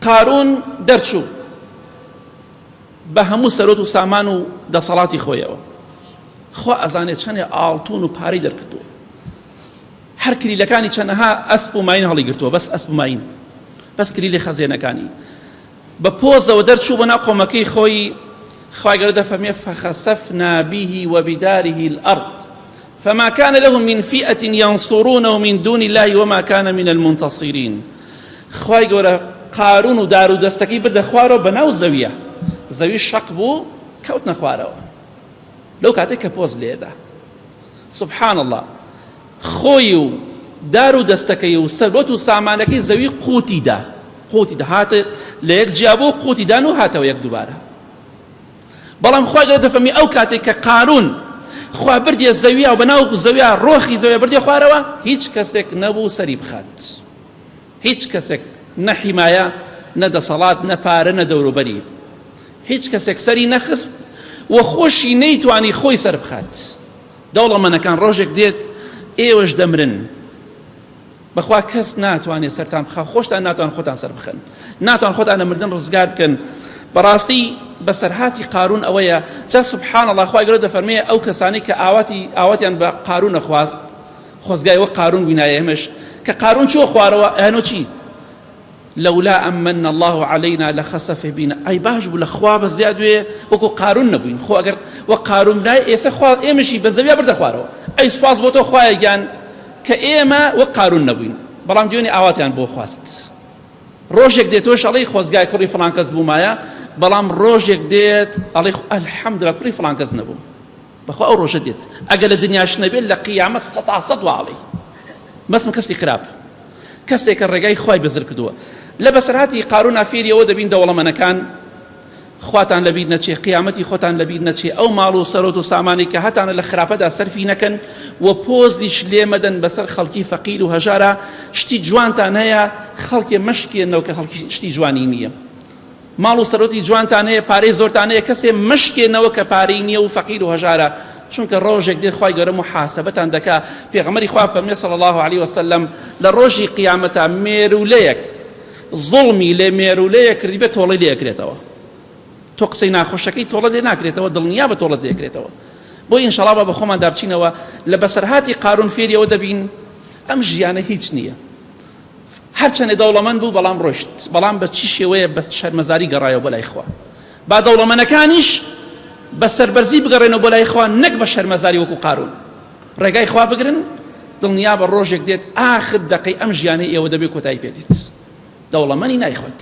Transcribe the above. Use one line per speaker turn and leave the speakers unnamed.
قارون دەرچوو بە هەموو سەرۆت و سامان و دەسەڵاتی خۆیەوە. خوا ئەزانێت چەندێ ئاڵتون و پارەی دەرکردووە، هەر کلیلەکانی چەندەها ئەسپ و ماین هەڵی گرتووە، بەس ئەسپ و ماین، بەس کلیلی خەزێنەکانی. بە پۆزەوە دەرچوو بە ناو قۆمەکەی خۆی. خوای گەورە دەفەرمێ فخسفنا به وبداره الأرض فما كان له من فئة ينصرونه من دون الله وما كان من المنتصرين. خوای گەورە قارون و دار و دەستەکەی بردە خوارەوە بەناو زەویە، زەوی شەق بوو کەوتنە خوارەوە لەو کاتێک کە پۆز لێدا. سبحان الله، خۆی و دار و دەستەکەی و سەرۆت و سامانەکەی زەوی قوتیدا هاتە لە یەک جیابۆ قوتیدان و هاتەوە یەک دووبارە. بەڵام خوای گەورە دەفەرمێ ئەو کاتێک کە قارون خوا بردێ زەویە و بەناو زەویە ڕۆخی زەویە بردێ خوارەوە، هیچ کەسێک نەبوو سەری بخات، هیچ کەسێک نە حیمایە نە دەسەڵات نە پارە نە دەوروبەری، هیچ کەسێک سەری نەخست و خۆشی نەیتوانی خۆی سەر بخات. دەوڵەمەندەکان ڕۆژێک دێت ئێوەش دەمرن، بەخوا کەس ناتوانێت سەرتان بخات، خۆشتان ناتوان خۆتان سەر بخەن، ناتوان خۆتان لە مردن ڕزگار بکەن. بەڕاستی بەسەرهاتی قارون ئەوەیە. جا سبحان الله، خوای گەورە دەفەرمێ ئەو کەسانی کە ئاواتیان بە قارون نەخواست، خۆزگای وەک قارون بینایە ئێمەش کە قارون چوە خوارەوە، ئەنۆ چی؟ لولا أمن الله علينا لخسف بنا. أي باش بوو لە خوا بەزیا دوێ وەکو قارون نەبووین. خۆ ئەگەر وەک قارون بنای ئێستا خوا ئێمەشی بە زەویە بردە خوارەوە. ئەی سوپاس بۆ تۆ خوایە گیان کە ئێمە وەک قارون نەبووین، بەڵام دوێنێ ئاواتیان بۆ خواست. ڕۆژێک دێتەوە ئەڵێ خۆزگای کوڕی فڵان کەس بوومایە، بەڵام ڕۆژێک دێت ئەڵێ ئەلحەمدوللا کوڕی فڵان کەس نەبووم. بەخوا ئەو ڕۆژە دێت ئەگەر لە دنیاش نەبێت لە قیامەت سەد واڵێ مەسم کەسی خراپ، کەسێک کە ڕێگای خوای بەزر کردووە. لە بەسەرهاتی قارون فێریەوە دەبین دەوڵەمەندەکان خواتان لەبیر نەچێ، قیامەتی خۆتان لەبیر نەچێ، ئەو ماڵ و سەرۆت و سامانی کە هەتانە لە خراپەدا سەرفی نەکەن و پۆزیش لێ مەدەن بەسەر خەڵکی فەقیر و هەژارە. شتی جوانتان هەیە خەڵکێ مەشکێنەوە کە خەڵکی شتی جوانی نییە، ماڵ و سەرۆتی جوانتان هەیە پارەی زۆرتان هەیە کەسێ مەشکێنەوە کە پارەی نییە و فەقیر و هەژارە، چونکە ڕۆژێک دێت خوای گەورە محاسبەتان دەکا. پێغەمبەری خوا فەرمێ صلی الله علیه وسلم لە ڕۆژی قیامەتە مێرولەیەک زڵمی لێ مێرولەیە کردی بێت تۆڵەی لێ ئەکرێتەوە، تۆ قسەی ناخۆشەکەی تۆڵە لێ ناکرێتەوە، دڵنیا بە تۆڵەت لێ ئەکرێتەوە. بۆی ئینشاڵڵا بە خۆمان دابچینەوە لە بەسەرهاتی قارون فێریەوە دەبین ئەم ژیانە هیچ نییە. هەرچەندێ دەوڵەمەند بوو بەڵام ڕۆشت، بەڵام بە چی شێوەیە بە شەرمەزاری گەڕایەوە بۆ لای خوا. با دەوڵەمەندەکانیش بە سەربەرزی بگەڕێنەوە بۆ لای خوا، نەک بە شەرمەزاری وەکو قارون. ڕێگای خوا بگرن، دڵنیا بە ڕۆژێک دێت ئاخر دەقەی ئەم ژیانەی ئێوە دەبێت کۆتایی پێدیت، دەوڵەمەندی نایخوات.